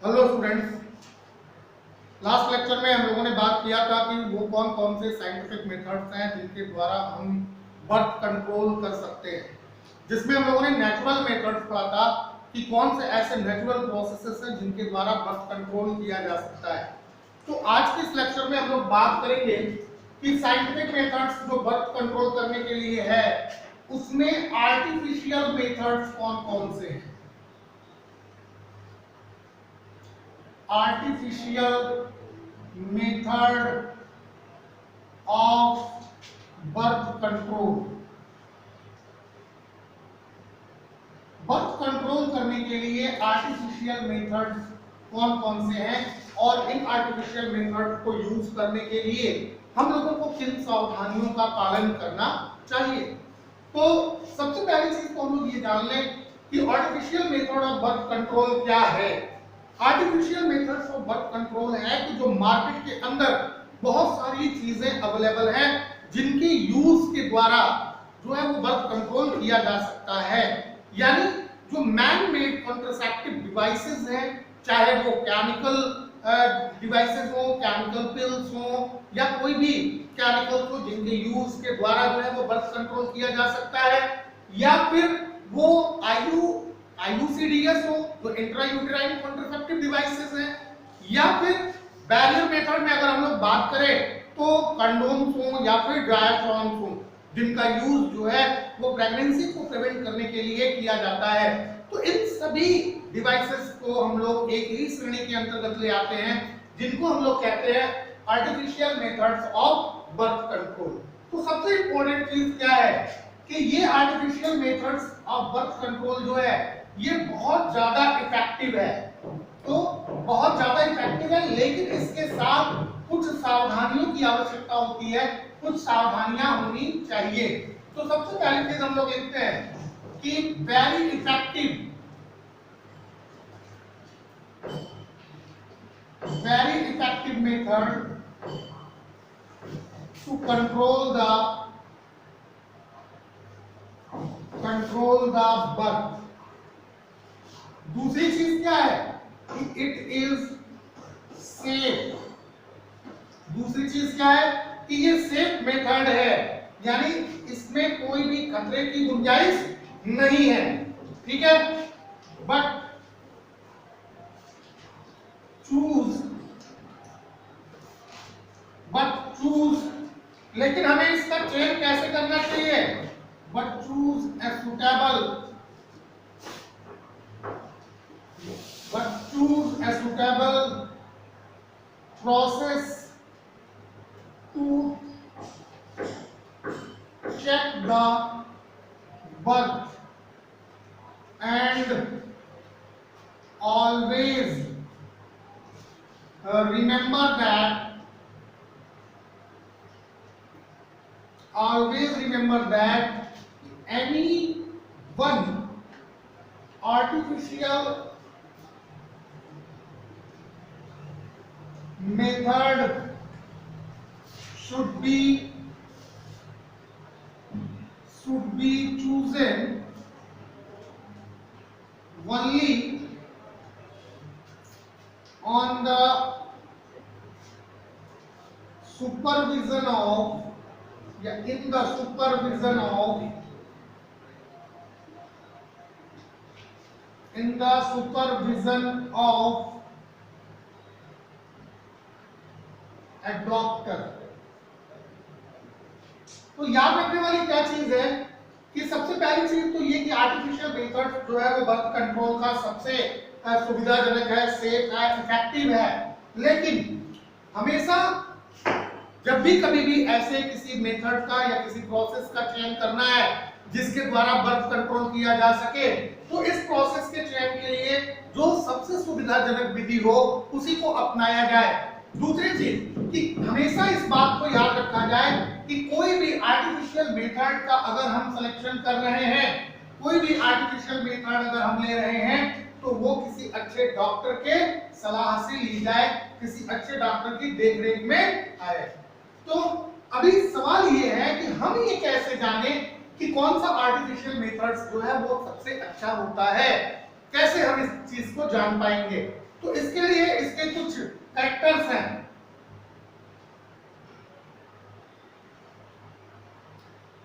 Hello students, last lecture में हम लोगों ने बात किया था कि वो कौन कौन से साइंटिफिक मेथड्स हैं जिनके द्वारा हम बर्थ कंट्रोल कर सकते हैं। जिसमें हम लोगों ने नेचुरल मेथड्स पढ़ा था कि कौन से ऐसे नेचुरल प्रोसेसेस हैं जिनके द्वारा बर्थ कंट्रोल किया जा सकता है। तो आज के इस लेक्चर में हम लोग बात करेंगे कि साइंटिफिक मेथड्स जो बर्थ कंट्रोल करने के लिए है उसमें आर्टिफिशियल मेथड्स कौन कौन से हैं। artificial method of birth control। Birth control करने के लिए आर्टिफिशियल मेथड्स कौन कौन से हैं और इन आर्टिफिशियल मेथड को यूज करने के लिए हम लोगों को किन सावधानियों का पालन करना चाहिए। तो सबसे पहली चीज तो हम लोग ये जान लें कि artificial method of birth control क्या है। Artificial methods of birth control है कि जो मार्केट के अंदर बहुत सारी चीजें अवेलेबल हैं जिनके यूज के द्वारा जो है वो बर्थ कंट्रोल किया जा सकता है। यानी जो मैन मेड कॉन्ट्रासेप्टिव डिवाइसेस हैं, चाहे वो केमिकल डिवाइसेस हो, केमिकल पिल्स हो या कोई भी केमिकल हो जिनके यूज के द्वारा जो है वो बर्थ कंट्रोल किया जा सकता है, या फिर वो IUCDs हो जो इंट्रायूटेराइन कॉन्ट्रासेप्टिव डिवाइसेस हैं, या फिर बैरियर मेथड में अगर हम लोग बात करें तो कंडोम्स हो या फिर डायाफ्राम्स हो जिनका यूज जो है वो प्रेगनेंसी को प्रिवेंट करने के लिए किया जाता है। तो इन सभी डिवाइसेस को हम लोग एक ही श्रेणी के अंतर्गत ले आते हैं जिनको हम लोग कहते हैं artificial methods of birth control. तो सबसे इंपॉर्टेंट चीज क्या है कि ये artificial methods of birth control जो है ये बहुत ज्यादा इफेक्टिव है। तो बहुत ज्यादा इफेक्टिव है, लेकिन इसके साथ कुछ सावधानियों की आवश्यकता होती है, कुछ सावधानियां होनी चाहिए। तो सबसे पहली चीज हम लोग लिखते हैं कि very effective method to control the birth. दूसरी चीज क्या है कि इट इज सेफ। दूसरी चीज क्या है कि ये सेफ मेथड है, यानी इसमें कोई भी खतरे की गुंजाइश नहीं है। ठीक है, बट चूज लेकिन हमें इसका चयन कैसे करना चाहिए। But choose a suitable process to check the birth and always remember that any one artificial method should be chosen only on the supervision of in the supervision of a doctor। तो याद रखने वाली क्या चीज है कि सबसे पहली चीज तो ये कि आर्टिफिशियल मेथड जो है वो बर्थ कंट्रोल का सबसे सुविधाजनक है, सेफ है, इफेक्टिव है। लेकिन हमेशा जब भी कभी भी ऐसे किसी मेथड का या किसी प्रोसेस का चयन करना है जिसके द्वारा बर्थ कंट्रोल किया जा सके, तो इस प्रोसेस के चयन के लिए जो सबसे सुविधाजनक विधि हो उसी को अपनाया जाए। दूसरी चीज कि हमेशा इस बात को याद रखा जाए कि कोई भी आर्टिफिशियल मेथड का अगर हम सिलेक्शन कर रहे हैं, कोई भी आर्टिफिशियल मेथड अगर हम ले रहे हैं तो वो किसी अच्छे डॉक्टर के सलाह से ली जाए, किसी अच्छे डॉक्टर की देखरेख में आए। तो अभी सवाल ये है कि हम ये कैसे जाने कि कौन सा आर्टिफिशियल मेथड्स जो है वो सबसे अच्छा होता है, कैसे हम इस चीज को जान पाएंगे। तो इसके लिए इसके कुछ कैरेक्टर्स हैं।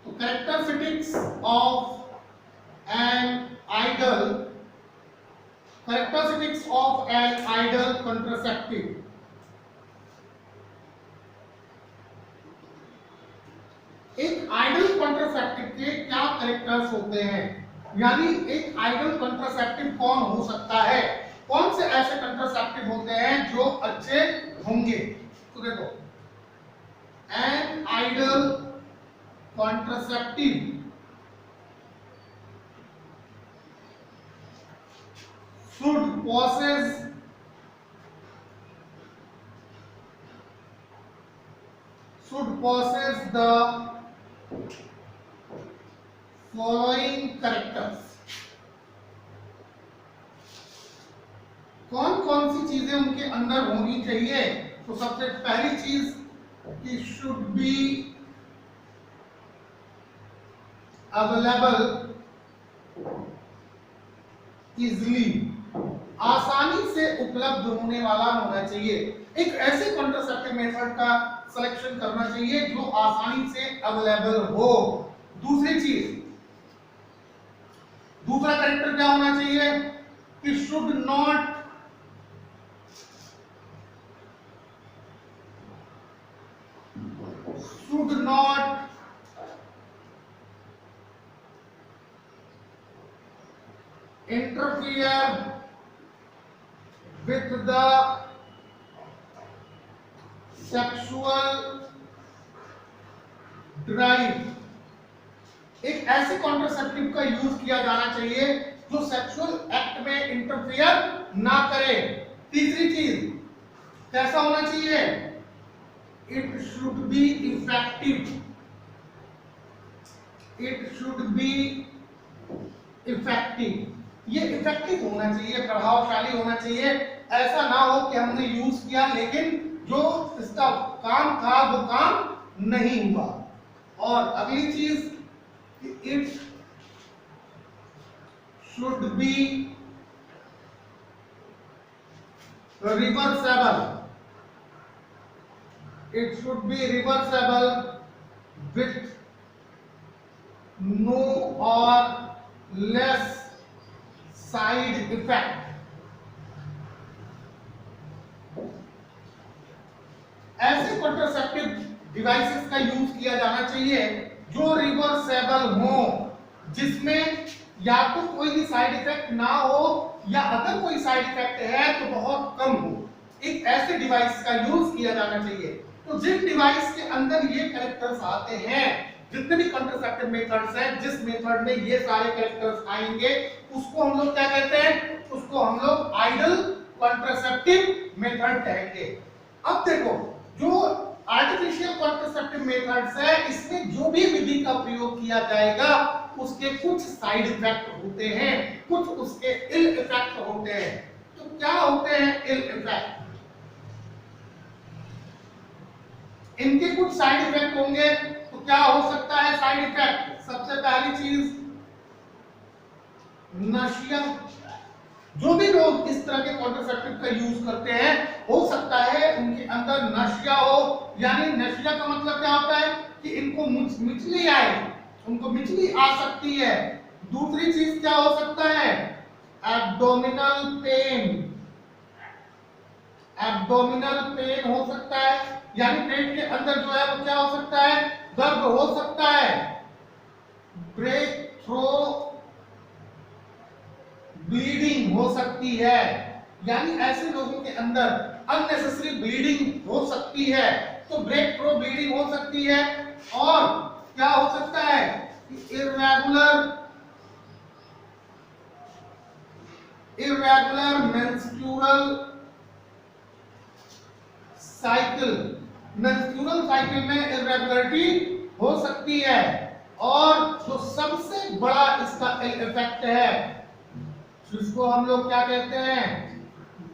तो characteristics of an ideal, characteristics of an ideal contraceptive। एक आइडल कॉन्ट्रासेप्टिव के क्या कैरेक्टर्स होते हैं, यानी एक आइडल कॉन्ट्रासेप्टिव कौन हो सकता है, कौन से ऐसे कॉन्ट्रासेप्टिव होते हैं जो अच्छे होंगे। तो देखो, an ideal contraceptive should possess the following characters। कौन कौन सी चीजें उनके अंदर होनी चाहिए। तो सबसे पहली चीज कि should be available easily, आसानी से उपलब्ध होने वाला होना चाहिए। एक ऐसे कॉन्ट्रासेप्टिव मेथड का सिलेक्शन करना चाहिए जो आसानी से अवेलेबल हो। दूसरी चीज, दूसरा कैरेक्टर क्या होना चाहिए कि should not interfere with the sexual drive। एक ऐसे कॉन्ट्रासेप्टिव का यूज किया जाना चाहिए जो सेक्सुअल एक्ट में इंटरफियर ना करे। तीसरी चीज कैसा होना चाहिए, it should be effective, it should be effective, ये इफेक्टिव होना चाहिए, प्रभावशाली होना चाहिए। ऐसा ना हो कि हमने यूज किया लेकिन जो इसका काम था वो काम नहीं हुआ। और अगली चीज, it should be reversible, it should be reversible with no और लेस साइड इफेक्ट। ऐसे कॉन्ट्रासेप्टिव डिवाइसेस का यूज किया जाना चाहिए जो रिवर्सेबल हो, जिसमें या तो कोई भी साइड इफेक्ट ना हो या अगर कोई साइड इफेक्ट है तो बहुत कम हो। एक ऐसे डिवाइस का यूज किया जाना चाहिए। तो जिस डिवाइस के अंदर ये कैरेक्टर्स आते हैं, जितने भी कॉन्ट्रासेप्टिव मेथड्स हैं, जिस मेथड में ये सारे कैरेक्टर्स आएंगे उसको हम लोग क्या कहते हैं, उसको हम लोग आइडल कॉन्ट्रासेप्टिव मेथड कहेंगे। अब देखो, जो आर्टिफिशियल कॉन्ट्रासेप्टिव मेथड्स है, इसमें जो भी विधि का प्रयोग किया जाएगा उसके कुछ साइड इफेक्ट होते हैं, कुछ उसके इल इफेक्ट होते हैं। तो क्या होते हैं इल इफेक्ट? इनके कुछ साइड इफेक्ट होंगे। तो क्या हो सकता है साइड इफेक्ट? सबसे पहली चीज, नशिया। जो भी लोग इस तरह के कॉन्ट्रासेप्टिव का यूज करते हैं, हो सकता है उनके अंदर नशिया हो। यानी नशिया का मतलब क्या होता है कि इनको मिचली आए, उनको मिचली आ सकती है। दूसरी चीज क्या हो सकता है, एब्डोमिनल पेन, एब्डोमिनल पेन हो सकता है, यानी पेट के अंदर जो है वो क्या हो सकता है, दर्द हो सकता है। ब्रेक थ्रो ब्लीडिंग हो सकती है, यानी ऐसे लोगों के अंदर अननेसेसरी ब्लीडिंग हो सकती है। तो ब्रेक थ्रो ब्लीडिंग हो सकती है। और क्या हो सकता है, irregular menstrual cycle, menstrual cycle में इरेगुलरिटी हो सकती है। और जो सबसे बड़ा इसका इफेक्ट है, जिसको हम लोग क्या कहते हैं,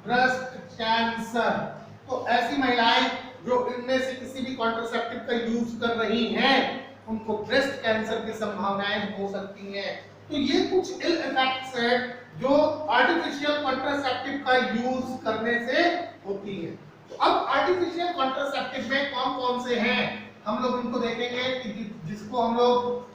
ब्रेस्ट कैंसर। तो ऐसी महिलाएं जो इनमें से किसी भी कॉन्ट्रासेप्टिव का यूज कर रही हैं, उनको ब्रेस्ट कैंसर की संभावनाएं हो सकती हैं। तो ये कुछ इल इफेक्ट्स है जो आर्टिफिशियल कॉन्ट्रासेप्टिव का यूज करने से होती है। तो अब आर्टिफिशियल कॉन्ट्रासेप्टिव में कौन कौन से हैं हम लोग इनको देखेंगे कि जिसको हम लोग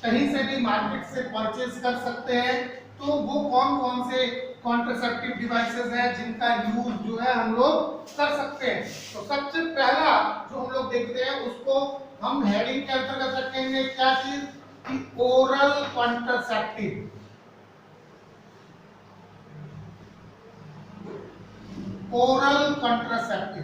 कहीं से भी मार्केट से परचेज कर सकते हैं। तो वो कौन कौन से कॉन्ट्रासेप्टिव डिवाइसेस हैं जिनका यूज जो है हम लोग कर सकते हैं। तो सबसे पहला जो हम लोग देखते हैं उसको हम हेडिंग के अंतर्गत रखेंगे, क्या चीज कि ओरल कॉन्ट्रासेप्टिव। ओरल कॉन्ट्रासेप्टिव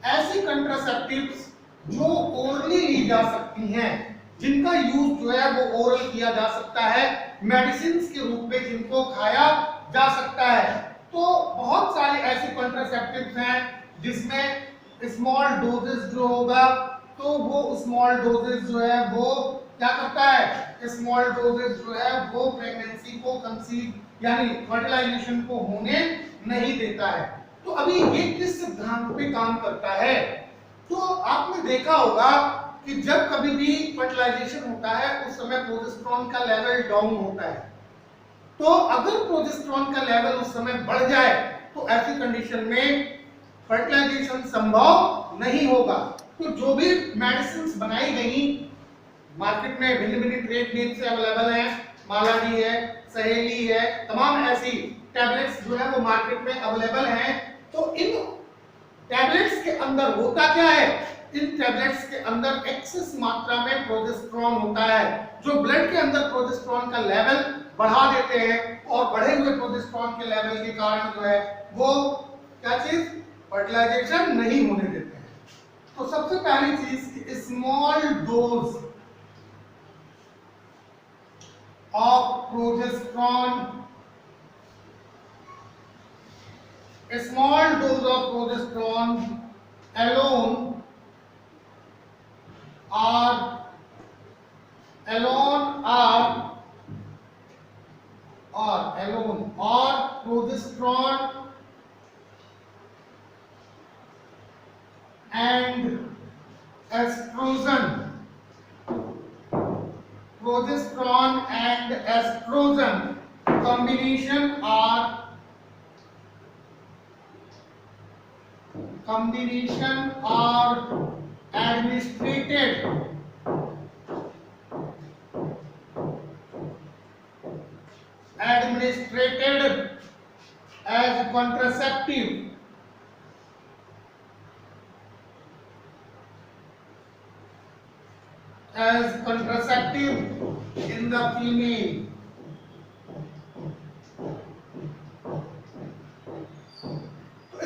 ऐसी कॉन्ट्रासेप्टिव्स जो ओरली ली जा सकती हैं, जिनका यूज जो है वो ओरल किया जा सकता है, मेडिसिन के रूप में जिनको खाया जा सकता है। तो बहुत सारे ऐसे कॉन्ट्रासेप्टिव्स हैं जिसमें स्मॉल डोजेस जो होगा तो वो स्मॉल डोजेस जो है वो क्या करता है, स्मॉल डोजेस जो है वो प्रेगनेंसी को कंसीव यानी फर्टिलाइजेशन को होने नहीं देता है। तो अभी ये किस सिद्धांत पे काम करता है? तो आपने देखा होगा कि जब कभी भी फर्टिलाइजेशन होता है उस समय प्रोजेस्टेरोन का लेवल डाउन होता है। तो अगर प्रोजेस्टेरोन का लेवल उस समय बढ़ जाए तो ऐसी कंडीशन में फर्टिलाइजेशन संभव नहीं होगा। तो जो भी मेडिसिन बनाई गई मार्केट में भिन्न भिन्न ट्रेड नेम से अवेलेबल है, मालाडी है, सहेली है, तमाम ऐसी टैबलेट्स जो है वो मार्केट में अवेलेबल हैं। तो इन टैबलेट्स के अंदर होता क्या है, इन टैबलेट्स के अंदर एक्सेस मात्रा में प्रोजेस्टेरोन होता है जो ब्लड के अंदर प्रोजेस्टेरोन का लेवल बढ़ा देते हैं और बढ़े हुए प्रोजेस्टेरोन के लेवल के कारण जो है वो क्या चीज फर्टिलाइजेशन नहीं होने देते हैं। तो सबसे पहली चीज small dose of progesterone, small dose of progesterone alone or progesterone and estrogen, progesterone and estrogen combination are administrated as contraceptive in the female.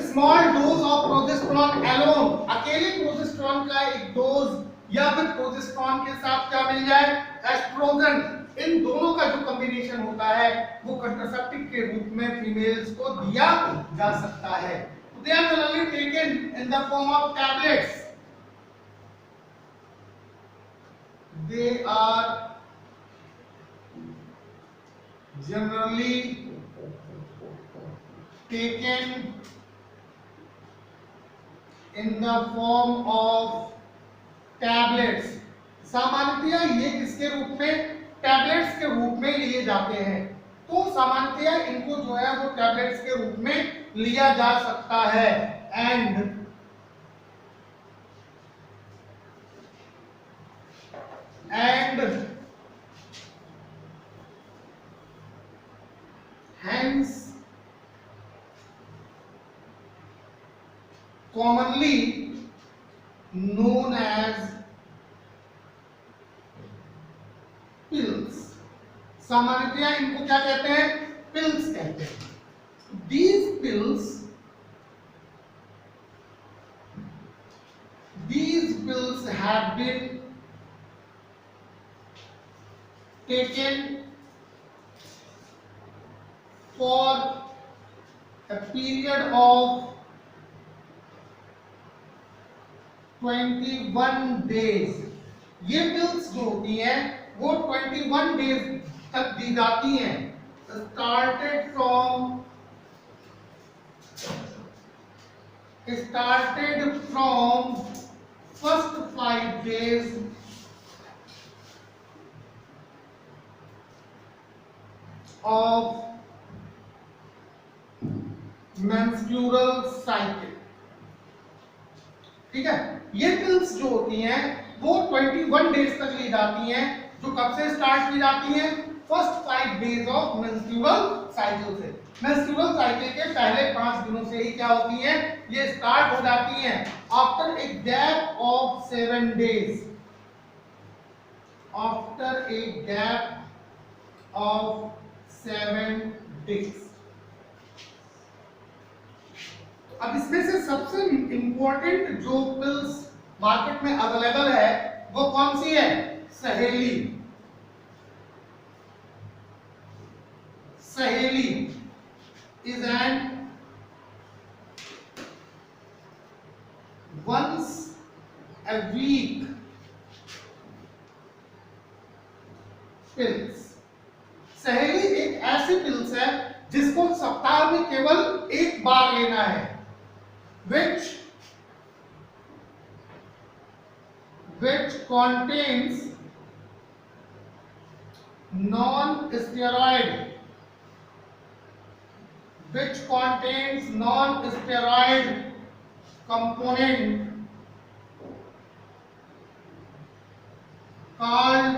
Small dose of progesterone alone, अकेले प्रोजेस्टेरोन का एक डोज या फिर progesterone के साथ क्या मिल जाए, oestrogen, इन दोनों का जो कॉम्बिनेशन होता है वो कंट्रासेप्टिव के रूप में फीमेल्स को दिया जा सकता है। They are generally taken in the form of tablets, they are generally taken in the form of tablets। सामान्यतः ये किसके रूप में, टैबलेट्स के रूप में लिए जाते हैं। तो सामान्यतः इनको जो है वो टैबलेट्स के रूप में लिया जा सकता है। And hence commonly known as pills। सामान्यतः इनको क्या कहते हैं, पिल्स कहते हैं। These pills have been taken for a period of 21 days। ये पिल्स जो होती हैं वो 21 डेज तक दी जाती हैं। started from first 5 days of menstrual cycle. ठीक है, ये पिल्स जो होती हैं वो 21 डेज तक ली जाती हैं, जो कब से स्टार्ट की जाती हैं, first 5 days of menstrual cycle से। मेंस्ट्रुअल साइकिल के पहले 5 दिनों से ही क्या होती है, ये स्टार्ट हो जाती हैं। After a gap of 7 days, after a gap of 7 days. अब इसमें से सबसे इंपॉर्टेंट जो पिल्स मार्केट में अवेलेबल है वो कौन सी है, Saheli. Saheli is an once a week pills. Saheli एक ऐसी पिल्स है जिसको सप्ताह में केवल एक बार लेना है, which contains non-steroid component called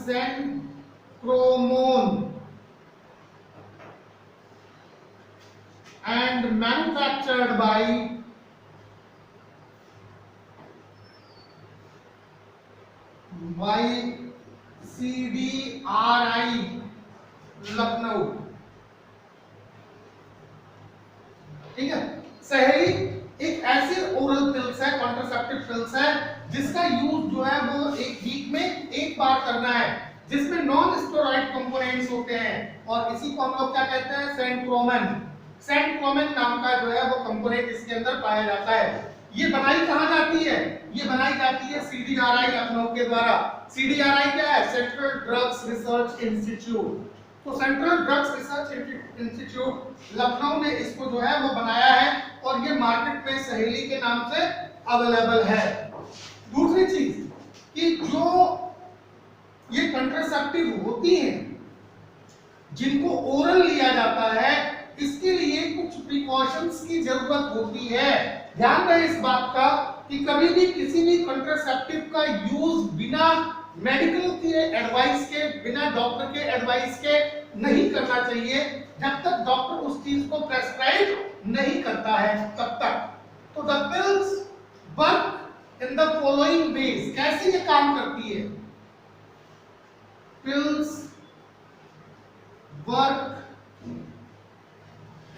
centromone and manufactured by CDRI Lucknow. ठीक है, सहेली एक ऐसी ओरल पिल्स है, कॉन्ट्रासेप्टिव पिल्स है जिसका यूज जो है वो एक वीक में एक बार करना है, जिसमें नॉन स्टेरॉइड कंपोनेंट्स होते हैं और इसी को हम लोग क्या कहते हैं, सेंट्रोमेन। सेंट्रोमेन नाम का जो है वो कंपोनेंट इसके अंदर पाया जाता है। ये बनाई कहाँ जाती है, ये बनाई जाती है सीडीआरआई लखनऊ के द्वारा। सीडीआरआई क्या है, सेंट्रल ड्रग्स रिसर्च इंस्टीट्यूट। तो central drugs research institute Lucknow ने इसको जो है वो बनाया है और ये मार्केट में सहेली के नाम से अवेलेबल है। दूसरी चीज कि जो ये कंट्रासेप्टिव होती हैं जिनको ओरल लिया जाता है, इसके लिए कुछ प्रिकॉशंस की जरूरत होती है। ध्यान रहे इस बात का कि कभी भी किसी भी कंट्रासेप्टिव का यूज बिना मेडिकल के एडवाइस के, बिना डॉक्टर के एडवाइस के नहीं करना चाहिए, जब तक डॉक्टर उस चीज को प्रेस्क्राइब नहीं करता है तब तक। तो the pills work in the following veg. कैसे ये काम करती है, pills work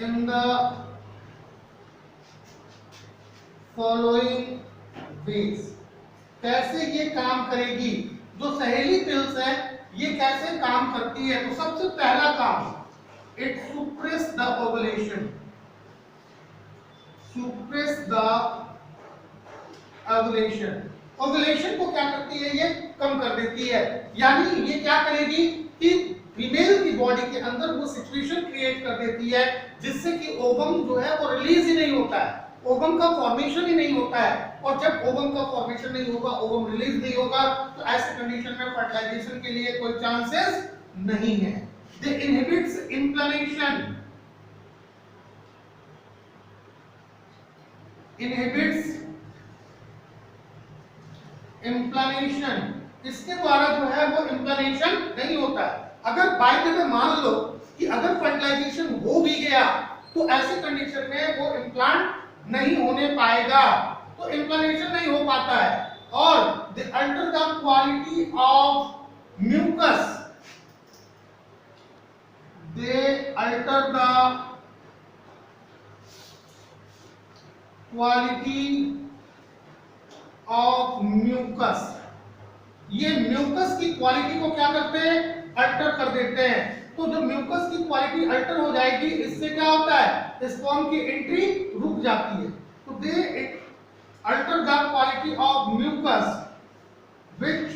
in the following ways। कैसे ये काम करेगी, जो सहेली पिल्स है ये कैसे काम करती है। तो सबसे पहला काम, it suppress the ovulation। suppress the ovulation। Ovulation को क्या करती है, ये कम कर देती है। यानी ये क्या करेगी कि फीमेल की बॉडी के अंदर वो सिचुएशन क्रिएट कर देती है जिससे कि ओवम जो है वो रिलीज ही नहीं होता है, ओवम का फॉर्मेशन ही नहीं होता है। और जब ओवम का फॉर्मेशन नहीं होगा, ओवम रिलीज नहीं होगा, तो ऐसे कंडीशन में फर्टिलाइजेशन के लिए कोई चांसेस नहीं है। दे इनहिबिट्स इन्फ्लेमेशन, इनहिबिट्स इन्फ्लेमेशन। इसके द्वारा जो है वो इन्फ्लेमेशन नहीं होता है। अगर बाय द वे मान लो कि अगर फर्टिलाइजेशन हो भी गया तो ऐसे कंडीशन में वो इम्प्लांट नहीं होने पाएगा, तो इन्फ्लेमेशन नहीं हो पाता है। और they alter the quality of mucus, they alter the quality of mucus. ये म्यूकस की क्वालिटी को क्या करते हैं, अल्टर कर देते हैं। तो जब म्यूकस की क्वालिटी अल्टर हो जाएगी, इससे क्या होता है, स्पर्म की एंट्री रुक जाती है। तो they alter the quality of mucus which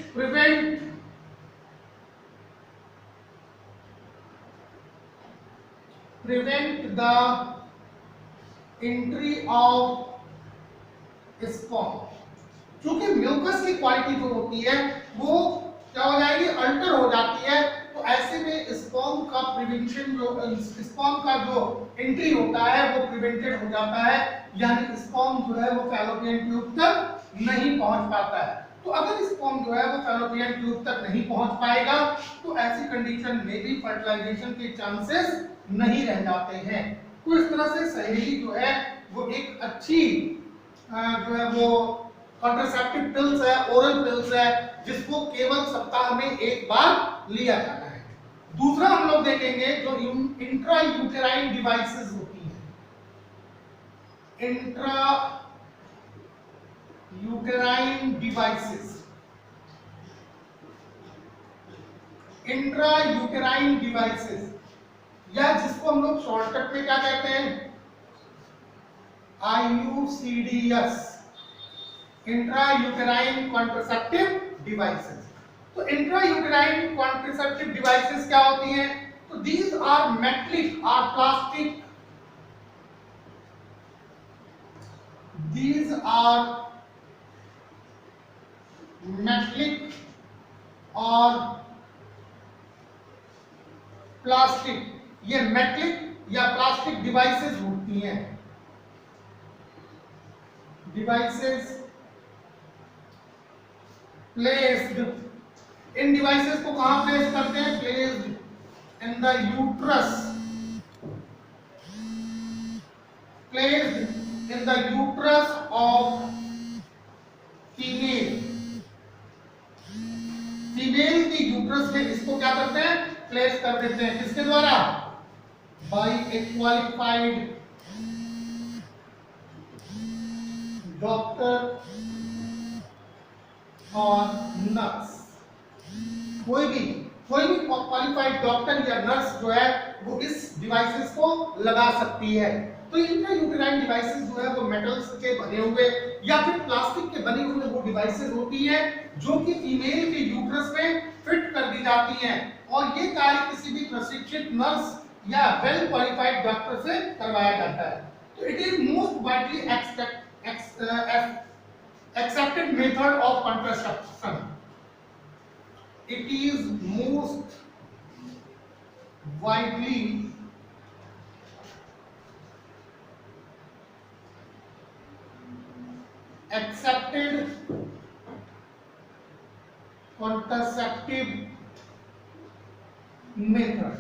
prevent the entry of sperm. क्योंकि म्यूकस की क्वालिटी जो होती है वो क्या हो जाएगी, अल्टर हो जाती है, तो ऐसे में स्पर्म का प्रिवेंशन स्पर्म का जो एंट्री होता है वो प्रिवेंटेड हो जाता है, यानी स्पर्म जो है वो फैलोपियन ट्यूब तक नहीं पहुंच पाता है। तो अगर स्पर्म जो है वो फैलोपियन ट्यूब तक नहीं पहुंच पाएगा तो ऐसी कंडीशन में भी फर्टिलाइजेशन के चांसेस नहीं रह जाते हैं। तो इस तरह से सहेली जो है वो एक अच्छी जो है वो कॉन्ट्रासेप्टिव पिल्स है, ओरल पिल्स है, जिसको केवल सप्ताह में एक बार लिया जाना है। दूसरा हम लोग देखेंगे जो इंट्रा यूटेराइन डिवाइसेस होती हैं, intra uterine devices. Intra uterine devices या जिसको हम लोग शॉर्टकट में क्या कहते हैं, IUCDs, intra uterine contraceptive devices. तो इंट्रा यूटेराइन कॉन्ट्रासेप्टिव डिवाइसेस क्या होती हैं, तो दीज आर मेटलिक और प्लास्टिक, दीज आर मेटलिक और प्लास्टिक, ये मेटलिक या प्लास्टिक डिवाइसेस होती हैं। डिवाइसेस प्लेस्ड, इन डिवाइसेस को कहां प्लेस करते हैं, placed in the uterus, placed in the uterus of female, female की यूट्रस में इसको क्या करते हैं, प्लेस कर देते हैं। किसके द्वारा, बाय ए क्वालिफाइड डॉक्टर और नर्स। कोई भी क्वालिफाइड डॉक्टर या नर्स जो है वो इस डिवाइसेस को लगा सकती है। तो इंट्रा यूटेराइन डिवाइसेस जो है वो मेटल्स के बने हुए या फिर प्लास्टिक के बने हुए वो डिवाइसेस होती है जो कि फीमेल के यूट्रस में फिट कर दी जाती हैं, और ये कार्य किसी भी प्रशिक्षित नर्स या वेल क्वालिफाइड डॉक्टर से करवाया जाता है। तो it is most widely accepted method of contraception. It is most widely accepted contraceptive method.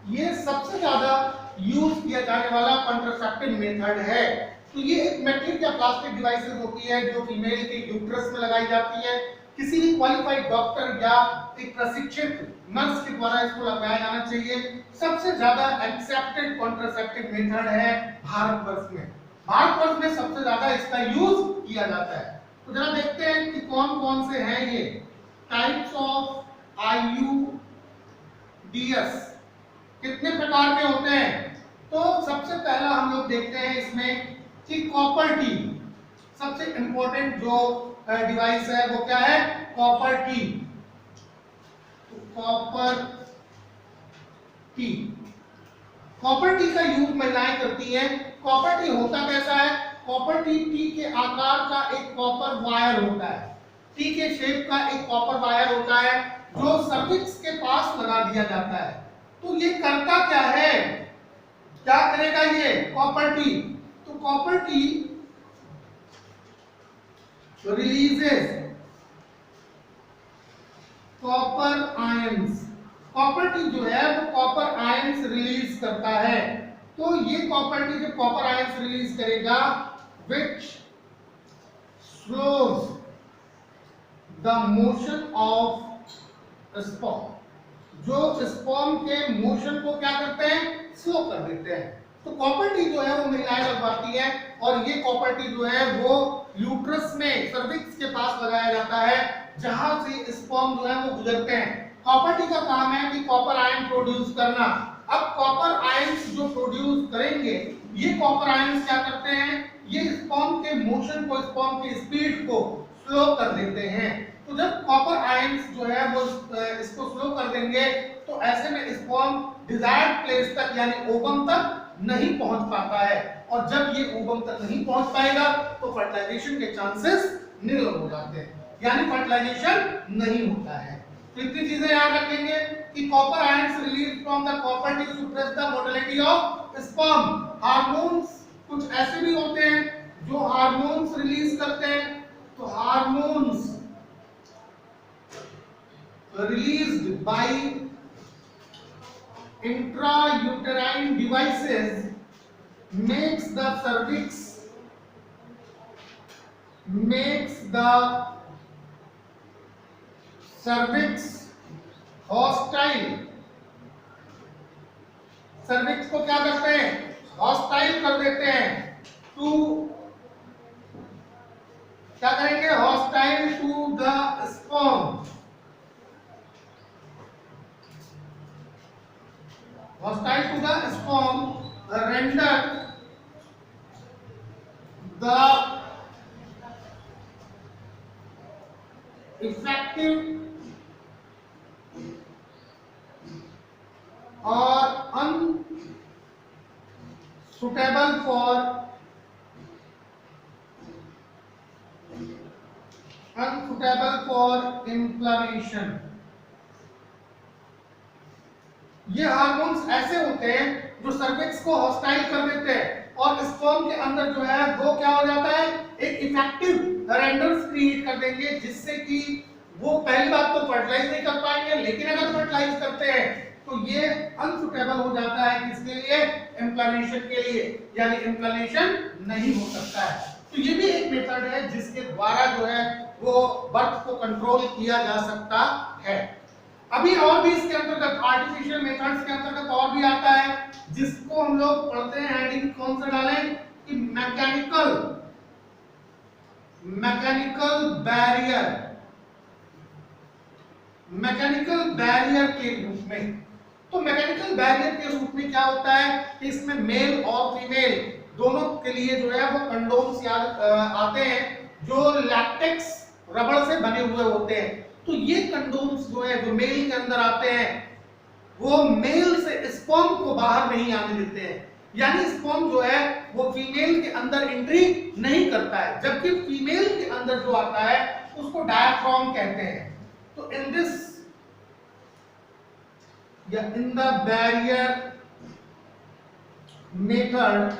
ये सबसे ज्यादा यूज किया जाने वाला कॉन्ट्रासेप्टिव मेथड है। तो ये एक मेटलिक या प्लास्टिक डिवाइसेस होती है जो फीमेल के यूट्रस में लगाई जाती है। किसी भी क्वालिफाइड डॉक्टर या एक प्रशिक्षित नर्स के द्वारा इसको लगाया जाना चाहिए। सबसे ज्यादा एक्सेप्टेड कॉन्ट्रासेप्टिव मेथड है भारतवर्ष में। भारतवर्ष में सबसे ज्यादा इसका यूज किया जाता है। तो जरा देखते हैं कि कौन कौन से हैं ये टाइप्स ऑफ IUDs, कितने प्रकार के होते हैं। तो सबसे पहला हम लोग देखते हैं इसमें कि कॉपर टी, सबसे इंपॉर्टेंट जो डिवाइस है वो क्या है, कॉपर टी। तो कॉपर टी, कॉपर टी का यूज महिलाएं करती हैं। कॉपर टी होता कैसा है, कॉपर टी के आकार का एक कॉपर वायर होता है, टी के शेप का एक कॉपर वायर होता है जो सर्विक्स के पास लगा दिया जाता है। तो ये करता क्या है, क्या करेगा ये कॉपर टी, तो copper T releases copper ions, copper T जो है वो कॉपर आयंस रिलीज करता है। तो ये कॉपर टी जब कॉपर आयंस रिलीज करेगा which slows the motion of sperm, जो स्पर्म के मोशन को क्या करते हैं, स्लो कर देते हैं। तो कॉपर टी जो है वो महिलाएं लगवाती है और ये कॉपर टी जो है वो यूट्रस में सर्विक्स के पास लगाया जाता है जहां से स्पर्म जो है वो गुजरते हैं। कॉपर टी का काम है कि कॉपर आयन प्रोड्यूस करना। अब कॉपर आयंस जो प्रोड्यूस करेंगे, ये कॉपर आयंस क्या करते हैं, ये स्पर्म के मोशन को, स्पर्म की स्पीड को स्लो कर देते हैं। तो जब कॉपर आयंस जो है वो इसको स्लो कर देंगे तो ऐसे में स्पर्म डिजायर्ड प्लेस तक यानी ओवम तक नहीं पहुंच पाता है, और जब ये ओवम तक नहीं पहुंच पाएगा तो फर्टिलाइजेशन के चांसेस नील हो जाते हैं, यानी फर्टिलाइजेशन नहीं होता है। तो इतनी चीजें याद रखेंगे कि copper ions release from the copper tissue suppress the motility of sperm. Hormones कुछ ऐसे भी होते हैं जो हार्मोन्स रिलीज करते हैं, तो hormones released by intrauterine devices makes the cervix hostile। cervix को क्या करते हैं, हॉस्टाइल कर देते हैं टू, क्या करेंगे, hostile to the sperm, hostile to the sperm, render the effective or unsuitable for inflammation। ये हार्मोन्स ऐसे होते हैं जो सर्विक्स को हॉस्टाइल कर देते हैं और स्पर्म के अंदर जो है वो क्या हो जाता है, एक इफेक्टिव रेंडर्स क्रिएट कर देंगे, जिससे कि वो पहली बात तो फर्टिलाइज नहीं कर पाएंगे, लेकिन अगर फर्टिलाइज करते हैं तो ये अनसुटेबल हो जाता है किसके लिए, इन्फ्लेमेशन के लिए, यानी इन्फ्लेमेशन नहीं हो सकता है। तो ये भी एक मेथड है जिसके द्वारा जो है वो बर्थ को कंट्रोल किया जा सकता है। अभी और भी इसके अंतर्गत आर्टिफिशियल मेथड्स के अंतर्गत और भी आता है, जिसको हम लोग पढ़ते हैं हेडिंग कौन सा डालें कि मैकेनिकल बैरियर के रूप में। तो मैकेनिकल बैरियर के रूप में क्या होता है कि इसमें मेल और फीमेल दोनों के लिए जो है वो कंडोम्स आते हैं जो लैटेक्स रबड़ से बने हुए होते हैं। तो ये कंडोम्स जो है जो मेल के अंदर आते हैं वो मेल से स्पर्म को बाहर नहीं आने देते हैं, यानी स्पर्म जो है वो फीमेल के अंदर एंट्री नहीं करता है, जबकि फीमेल के अंदर जो आता है उसको डायाफ्राम कहते हैं। तो in the barrier method,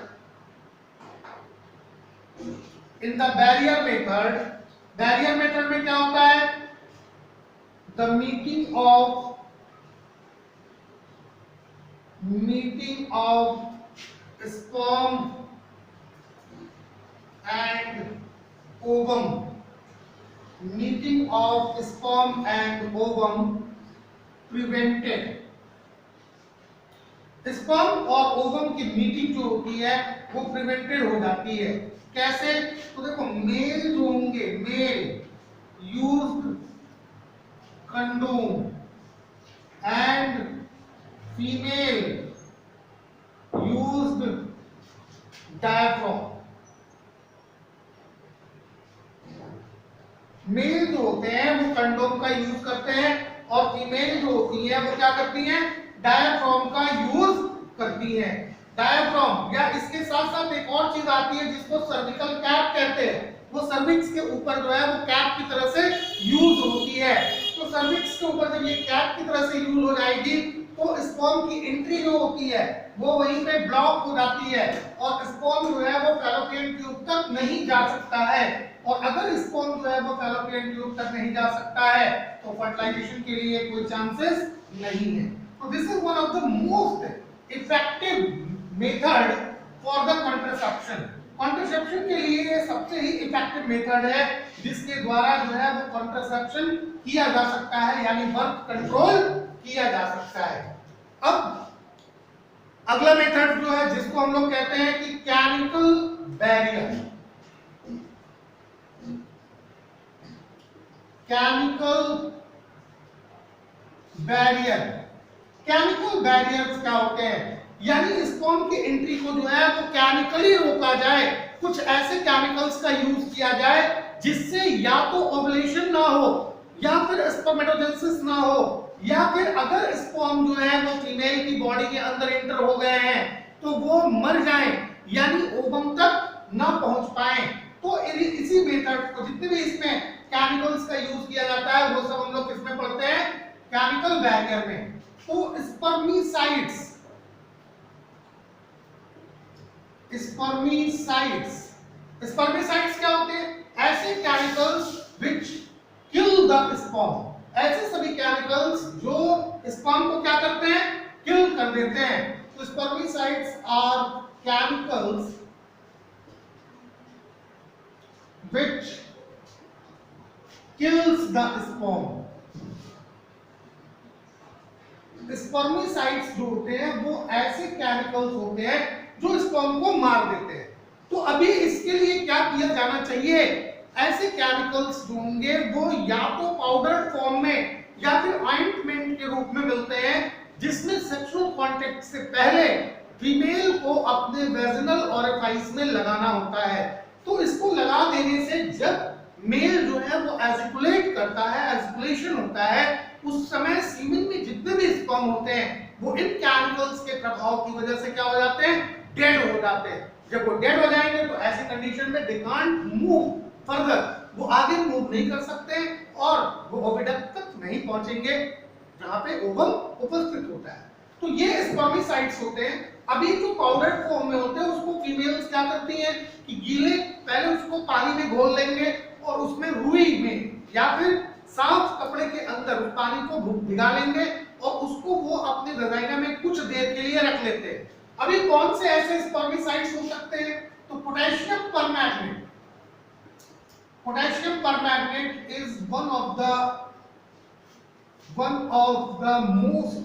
barrier method में क्या होता है, the meeting of sperm and ovum prevented। Sperm और ओवम की मीटिंग जो होती है वो प्रिवेंटेड हो जाती है। कैसे, तो देखो मेल जो होंगे, male used condom and female used diaphragm। Male जो होते हैं वो कंडोम का यूज करते हैं और फीमेल जो होती है वो क्या करती हैं, डायाफ्राम का यूज करती हैं। डायाफ्राम या इसके साथ साथ एक और चीज आती है जिसको सर्विकल कैप कहते हैं, वो सर्विक्स के ऊपर जो है वो कैप की तरह से यूज होती है। तो सर्विक्स के ऊपर जब ये कैप की तरह से यूज हो जाएगी तो स्पर्म की एंट्री जो होती है वो वहीं पे ब्लॉक हो जाती है और स्पर्म जो है वो फैलोपियन ट्यूब तक नहीं जा सकता है। और अगर स्पर्म जो है वो फैलोपियन ट्यूब तक नहीं जा सकता है तो फर्टिलाइजेशन के लिए कोई चांसेस नहीं है। तो this is one of the most effective method for the contraception. Contraception के लिए ये सबसे ही इफेक्टिव मेथड है जिसके द्वारा जो है वो कॉन्ट्रासेप्शन किया जा सकता है, यानी बर्थ कंट्रोल किया जा सकता है। अब अगला मेथड जो है जिसको हम लोग कहते हैं कि केमिकल बैरियर। केमिकल बैरियर्स क्या होते हैं, यानी स्पर्म की एंट्री को जो है वो केमिकली रोका जाए, कुछ ऐसे केमिकल्स का यूज किया जाए जिससे या तो ओवुलेशन ना हो या फिर स्पर्मेटोजेनेसिस ना हो, या फिर अगर स्पर्म जो है वो फीमेल की बॉडी के अंदर एंटर हो गए हैं तो वो मर जाए, यानी ओवम तक ना पहुंच पाए। तो इसी मेथड को, जितने भी इसमें केमिकल्स का यूज किया जाता है, वो सब हम लोग किसमें पढ़ते हैं? केमिकल बैरियर में। तो स्पर्मिसाइड्स, स्पर्मिसाइड्स, स्पर्मिसाइड्स क्या होते हैं? ऐसे chemicals which kill the sperm, ऐसे सभी केमिकल्स जो स्पर्म को क्या करते हैं? किल कर देते हैं। तो spermicides are chemicals which kills the sperm। Spermicides जो होते हैं वो ऐसे केमिकल्स होते हैं जो स्पर्म को मार देते हैं। तो अभी इसके लिए क्या किया जाना चाहिए? ऐसे केमिकल्स जो होंगे वो या तो पाउडर फॉर्म में या फिर ऑइंटमेंट के रूप में मिलते हैं, जिसमें सेक्सुअल कांटेक्ट से पहले फीमेल को अपने वेजिनल ओरिफाइस में लगाना होता है। तो इसको लगा देने से जब मेल जो है वो एजिकुलेट करता है, एजिकुलेशन होता है, उस समय सीमेन में जितने भी स्पर्म होते हैं वो इन केमिकल्स के प्रभाव की वजह से क्या हो जाते हैं? डेड हो जाते हैं। जब वो डेड हो जाएंगे तो ऐसी कंडीशन में दे कांट मूव फर्दर, वो आगे मूव नहीं कर सकते और वो ओविडक्ट तक नहीं पहुंचेंगे जहां पे ओवम उपस्थित होता है। तो ये स्पर्मिसाइड्स होते हैं। अभी जो पाउडर फॉर्म में होते हैं उसको फीमेल्स क्या करती हैं कि गीले, पहले उसको पानी में घोल लेंगे और उसमें रुई में या फिर साफ कपड़े के अंदर उस पानी को भिगा लेंगे और उसको वो अपने वजाइना में कुछ देर के लिए रख लेते हैं। अभी कौन से ऐसे स्पर्मिसाइड्स हो सकते हैं? तो potassium permanganate, potassium permanganate is one of the most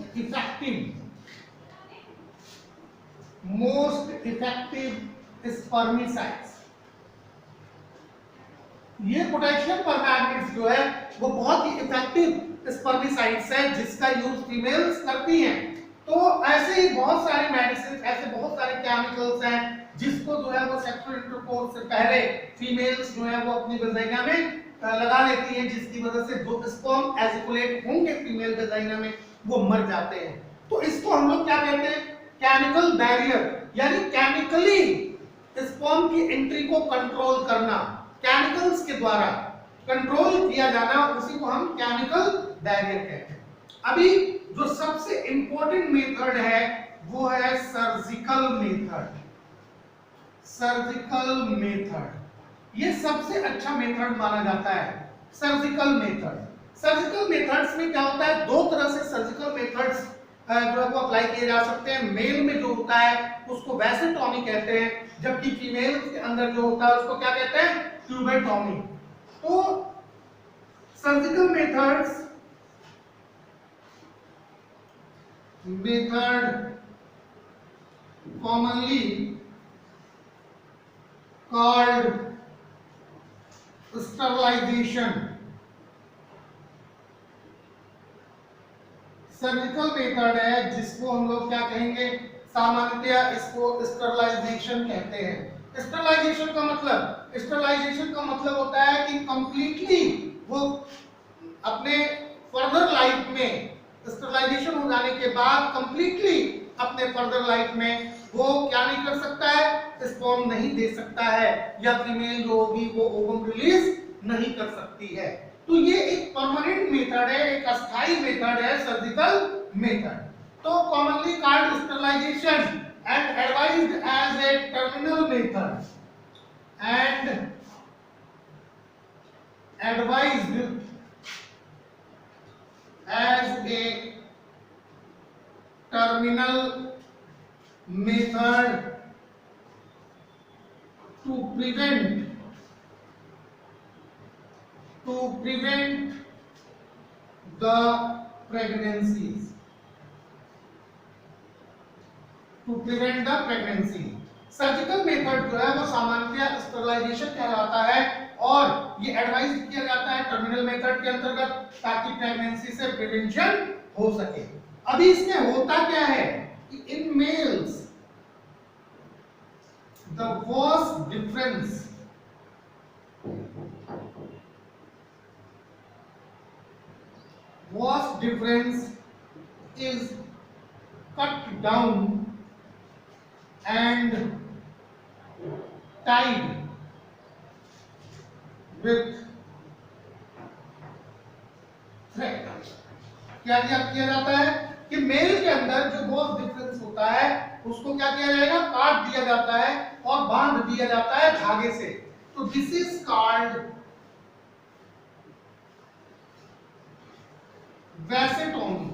effective स्पर्मिसाइड्स। ये पोटेशियम परमैंगनेट जो है वो बहुत ही इफेक्टिव स्पर्मिसाइड्स है जिसका यूज फीमेल्स करती हैं। तो ऐसे ही बहुत सारे मेडिसिन, ऐसे बहुत सारे केमिकल्स हैं जिसको जो है वो सेक्सुअल इंटरकोर्स से पहले फीमेल्स जो है वो अपनी वजाइना में लगा लेती हैं, जिसकी वजह से जो स्पर्म एजिकुलेट होंगे फीमेल वजाइना में वो मर जाते हैं। तो इसको हम लोग क्या कहते हैं? केमिकल बैरियर, यानी केमिकली स्पर्म की एंट्री को कंट्रोल करना, केमिकल्स के द्वारा कंट्रोल किया जाना, उसी को हम केमिकल बैरियर कहते हैं। अभी जो सबसे इंपॉर्टेंट मेथड है वो है सर्जिकल मेथड। सर्जिकल मेथड ये सबसे अच्छा मेथड माना जाता है, सर्जिकल मेथड। सर्जिकल मेथड्स में क्या होता है? दो तरह से सर्जिकल मेथड्स जो है वो अप्लाई किए जा सकते हैं। मेल में जो होता है उसको वैसेटोमी कहते हैं, जबकि फीमेल के अंदर जो होता है उसको क्या कहते हैं? ट्यूबेटोमी। तो surgical method commonly called sterilization। Surgical method है जिसको हम लोग क्या कहेंगे? सामान्यतया इसको स्टरलाइजेशन कहते हैं। स्टरलाइजेशन का मतलब होता है कि कंप्लीटली वो अपने फर्दर लाइफ में, स्टरलाइजेशन हो जाने के बाद कंप्लीटली अपने फर्दर लाइफ में वो क्या नहीं कर सकता है? स्पर्म नहीं दे सकता है, या फीमेल जो होगी वो ओवम रिलीज नहीं कर सकती है। तो ये एक परमानेंट मेथड है, एक अस्थायी मेथड है सर्जिकल मेथड। तो commonly called sterilization and advised as a terminal method and advised as a terminal method to prevent the pregnancies, surgical method जो है वो सामान्यतः स्टरलाइजेशन कहलाता है और ये एडवाइज किया जाता है टर्मिनल मेथड के अंतर्गत, ताकि प्रेगनेंसी से प्रिवेंशन हो सके। अभी इसमें होता क्या है कि in males the worst difference is cut down and tied with thread। क्या किया जाता है कि मेल के अंदर जो बोथ डिफरेंस होता है उसको क्या किया जाएगा, काट दिया जाता है और बांध दिया जाता है धागे से। तो this is called vasectomy.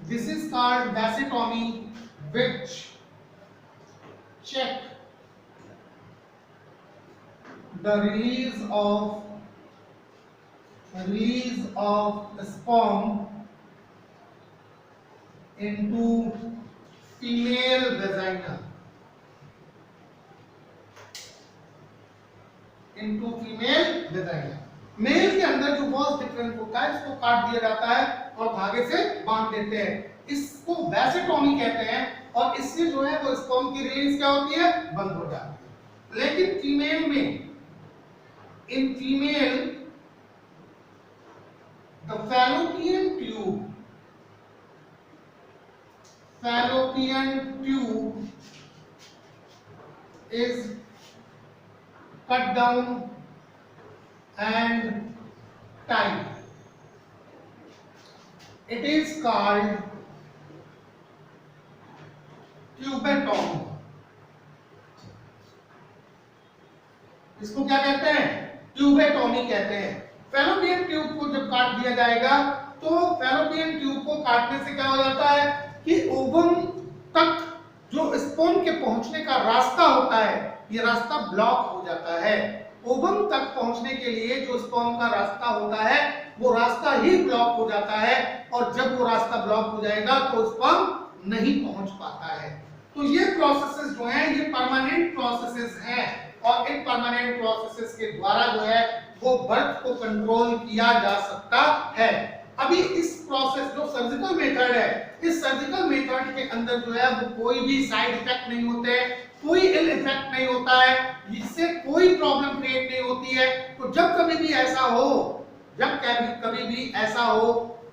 This is called vasectomy, which check the release of sperm into female vagina, male के अंदर जो बहुत डिफरेंस होता है इसको काट दिया जाता है और धागे से बांध देते हैं, इसको वैसेटोमी कहते हैं। और इससे जो है वो स्पर्म की रिलीज क्या होती है, बंद हो जाती है। लेकिन फीमेल में, in female the fallopian tube is cut down and tied. It is called ट्यूबेटोमी। इसको क्या कहते हैं, ट्यूबेटोमी कहते हैं। फैलोपियन ट्यूब को जब काट दिया जाएगा तो फैलोपियन ट्यूब को काटने से क्या हो जाता है कि ओवम तक जो स्पर्म के पहुंचने का रास्ता होता है, ये रास्ता ब्लॉक हो जाता है। ओवम तक पहुंचने के लिए जो स्पर्म का रास्ता होता है वो रास्ता ही ब्लॉक हो जाता है, और जब वो रास्ता ब्लॉक हो जाएगा तो स्पर्म नहीं पहुंच पाता है। तो ये प्रोसेसेस जो हैं ये परमानेंट प्रोसेसेस हैं, और इन परमानेंट प्रोसेसेस के द्वारा जो है वो बर्थ को कंट्रोल किया जा सकता है। अभी इस प्रोसेस जो सर्जिकल मेथड है, इस सर्जिकल मेथड के अंदर जो है वो कोई भी साइड इफेक्ट नहीं होते, कोई इल इफेक्ट नहीं होता है, इससे कोई प्रॉब्लम क्रिएट नहीं होती है। तो जब कभी भी ऐसा हो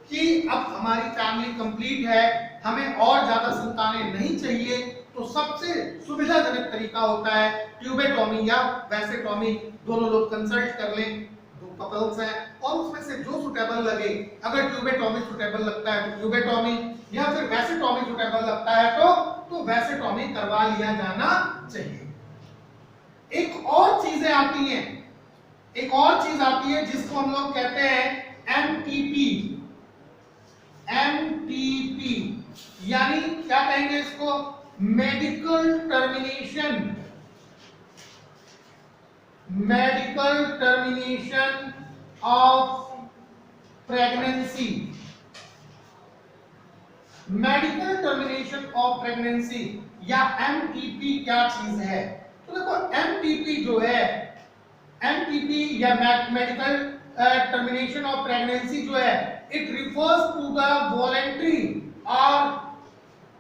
कि अब हमारी फैमिली कंप्लीट है, हमें और ज्यादा संतानें नहीं चाहिए, तो सबसे सुविधाजनक तरीका होता है ट्यूबेटोमी या वैसेटोमी। दोनों लोग कंसल्ट कर लें, दो कपल्स हैं, और उसमें से जो सुटेबल लगे, अगर ट्यूबेटोमी सुटेबल लगता है तो ट्यूबेटोमी, या फिर वैसेटोमी सुटेबल लगता है तो वैसेटोमी करवा लिया जाना चाहिए। एक और चीज आती है जिसको हम लोग कहते हैं एमटीपी। यानी क्या कहेंगे इसको, medical termination of pregnancy. Medical termination of pregnancy या एमटीपी क्या चीज है। तो देखो एमटीपी जो है, एमटीपी या मेडिकल टर्मिनेशन ऑफ प्रेगनेंसी जो है, it refers to the voluntary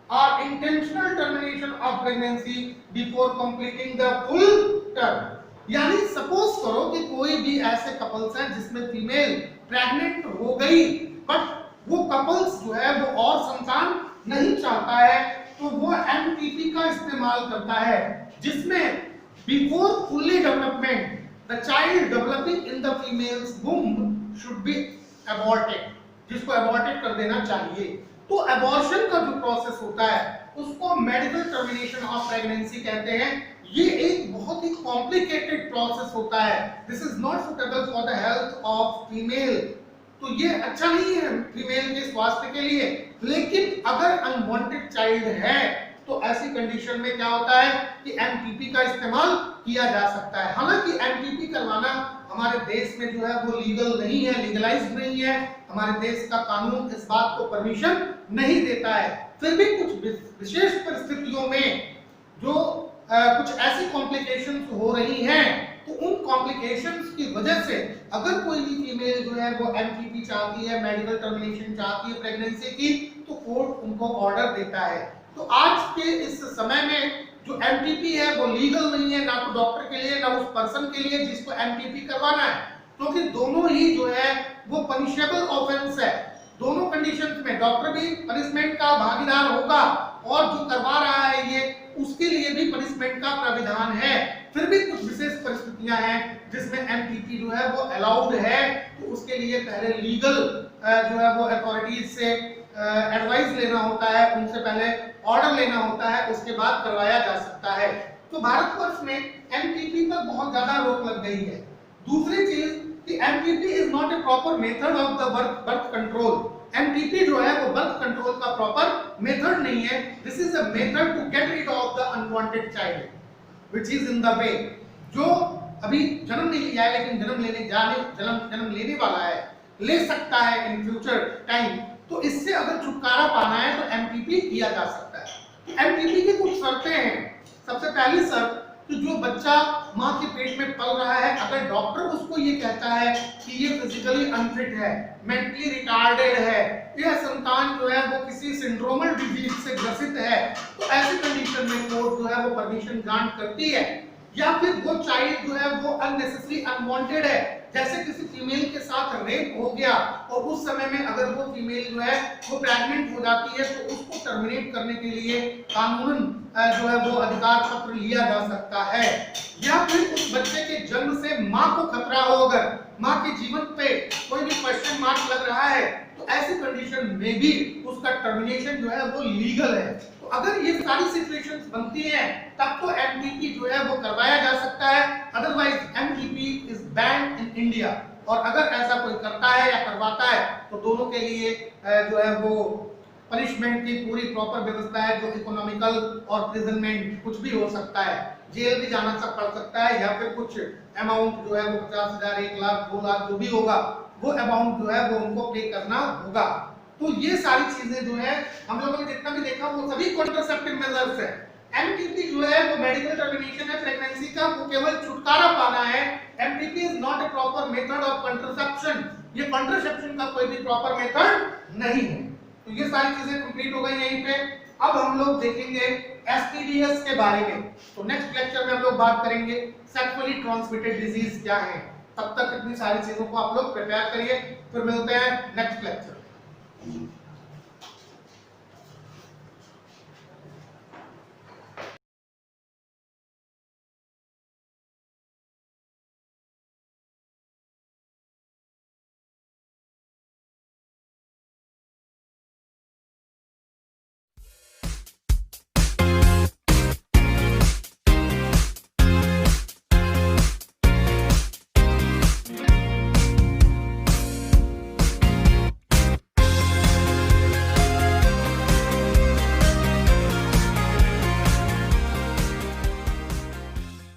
or intentional termination of pregnancy before completing the full term। यानी सपोज करो कि कोई भी ऐसे कपल्स हैं जिसमें फीमेल प्रेग्नेंट हो गई, बट वो कपल्स जो है वो और संतान नहीं चाहता है, तो वो एमटीपी का इस्तेमाल करता है, जिसमें before fully development the child developing in the female's womb should be aborted, जिसको अबॉर्टेड कर देना चाहिए। तो अबॉर्शन का जो प्रोसेस होता है उसको मेडिकल टर्मिनेशन ऑफ प्रेगनेंसी कहते हैं। ये एक बहुत ही कॉम्प्लिकेटेड प्रोसेस होता है, this is not suitable for the health of female. तो ये अच्छा नहीं है फीमेल के स्वास्थ्य के लिए। लेकिन अगर अनवांटेड चाइल्ड है तो ऐसी कंडीशन में क्या होता है कि एमटीपी का इस्तेमाल किया जा सकता है। हालांकि एमटीपी करवाना हमारे देश में जो है वो लीगल नहीं है, लीगलाइज्ड नहीं है, हमारे देश का कानून इस बात को परमिशन नहीं देता है। फिर भी कुछ विशेष परिस्थितियों में जो कुछ ऐसी कॉम्प्लिकेशंस हो रही हैं, तो उन कॉम्प्लिकेशंस की वजह से अगर कोई भी फीमेल जो है वो एमटीपी चाहती है, मेडिकल टर्मिनेशन चाहती है प्रेगनेंसी की, तो कोर्ट उनको ऑर्डर देता है। तो आज के इस समय में जो एमटीपी है वो लीगल नहीं है, ना तो डॉक्टर के लिए ना उस पर्सन के लिए जिसको एमटीपी करवाना है, क्योंकि दोनों ही जो है वो पनिशेबल ऑफेंस है। दोनों कंडीशंस में डॉक्टर भी पनिशमेंट का भागीदार होगा, और जो करवा रहा है ये उसके लिए भी पनिशमेंट का प्राविधान है। फिर भी कुछ विशेष परिस्थितियां हैं जिसमें एमपीपी जो है वो अलाउड है, तो उसके लिए पहले लीगल जो है वो अथॉरिटीज से एडवाइस लेना होता है, उनसे पहले ऑर्डर लेना होता है, उसके बाद करवाया जा सकता है। तो भारतवर्ष में एमपीपी पर बहुत ज्यादा रोक लग गई है। दूसरी चीज कि MPP is not a proper method of the birth control. MPP जो है वो बर्थ कंट्रोल का प्रॉपर मेथड नहीं है। This is a method to get rid of the unwanted child which is in the way. जो अभी जन्म नहीं लिया है लेकिन जन्म लेने वाला है, ले सकता है इन फ्यूचर टाइम, तो इससे अगर छुटकारा पाना है तो एमपीपी किया जा सकता है। एमपीपी की कुछ शर्तें हैं। सबसे पहली शर्त कि जो बच्चा मां के पेट में पल रहा है, अगर डॉक्टर उसको ये कहता है कि ये फिजिकली अनफिट है, मेंटली रिटार्डेड है, यह संतान जो है वो किसी सिंड्रोमल डिजीज से ग्रसित है, तो ऐसी कंडीशन में कोर्ट जो है वो परमिशन ग्रांट करती है। या फिर वो चाइल्ड जो है वो अननेसेसरी अनवांटेड है, जैसे किसी फीमेल के साथ रेप हो गया और उस समय में अगर वो फीमेल जो है वो प्रेग्नेंट हो जाती है, तो उसको टर्मिनेट करने के लिए कानूनन जो है वो अधिकार पत्र लिया जा सकता है। या फिर उस बच्चे के जन्म से मां को खतरा हो, अगर मां के जीवन पे कोई भी क्वेश्चन मार्क लग रहा है, तो ऐसी कंडीशन में भी उसका टर्मिनेशन जो है वो लीगल है। तो अगर ये सारी सिचुएशंस बनती हैं तब तो एमपीपी जो है वो करवाया जा सकता है। Otherwise MPP is band in India. और अगर ऐसा कोई करता है या करवाता है तो दोनों के लिए जो है वो पनिशमेंट की पूरी प्रॉपर व्यवस्था है, जो इकोनॉमिकल और प्रिजनमेंट कुछ भी हो सकता है, जेल भी जाना पड़ सकता है, या फिर कुछ अमाउंट जो है वो 50,000, 1 लाख, 2 लाख जो भी होगा वो अमाउंट जो है वो उनको पे करना होगा। तो ये सारी चीजें जो है हम लोगों ने जितना भी देखा वो सभी कॉन्ट्रासेप्टिव मेजर्स है। एमपीपी जो है वो मेडिकल टर्मिनेशन है प्रेगनेंसी का, वो केवल छुटकारा पाना है। MPP is not a proper method of contraception. ये कॉन्ट्रासेप्शन का कोई भी प्रॉपर मेथड नहीं है। तो ये सारी चीजें कंप्लीट हो गई यहीं पे। अब हम लोग देखेंगे एसटीडीएस के बारे में। तो नेक्स्ट लेक्चर में हम लोग बात करेंगे सेक्सुअली ट्रांसमिटेड डिजीज क्या है। तब तक इतनी सारी चीजों को आप लोग प्रिपेयर करिए, फिर मिलते हैं नेक्स्ट लेक्चर।